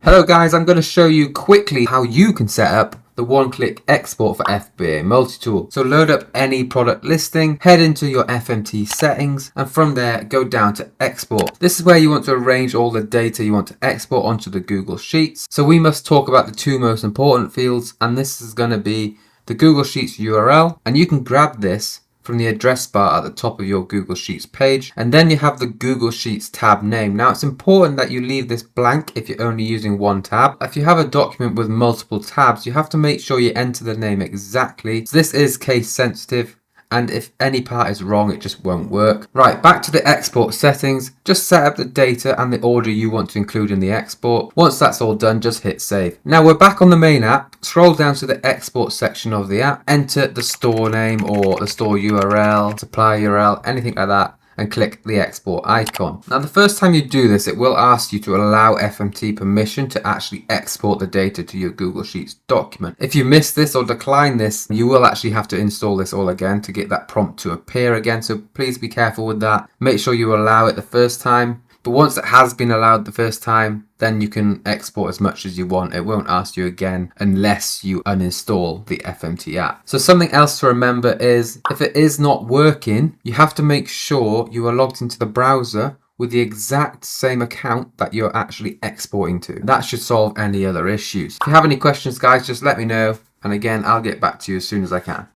Hello guys, I'm going to show you quickly how you can set up the one-click export for FBAmultitool. So load up any product listing, head into your FMT settings, and from there go down to export. This is where you want to arrange all the data you want to export onto the Google Sheets. So we must talk about the two most important fields, and this is going to be the Google Sheets URL, and you can grab this from the address bar at the top of your Google Sheets page, and then you have the Google Sheets tab name. Now it's important that you leave this blank if you're only using one tab. If you have a document with multiple tabs, you have to make sure you enter the name exactly. So this is case sensitive, and if any part is wrong, it just won't work. Right, back to the export settings. Just set up the data and the order you want to include in the export. Once that's all done, just hit save. Now we're back on the main app. Scroll down to the export section of the app. Enter the store name or the store URL, supplier URL, anything like that, and click the export icon. Now the first time you do this, it will ask you to allow FMT permission to actually export the data to your Google Sheets document. If you miss this or decline this, you will actually have to install this all again to get that prompt to appear again, so please be careful with that. Make sure you allow it the first time, but once it has been allowed the first time, then you can export as much as you want. It won't ask you again unless you uninstall the FMT app. So something else to remember is if it is not working, you have to make sure you are logged into the browser with the exact same account that you're actually exporting to. That should solve any other issues. If you have any questions, guys, just let me know. And again, I'll get back to you as soon as I can.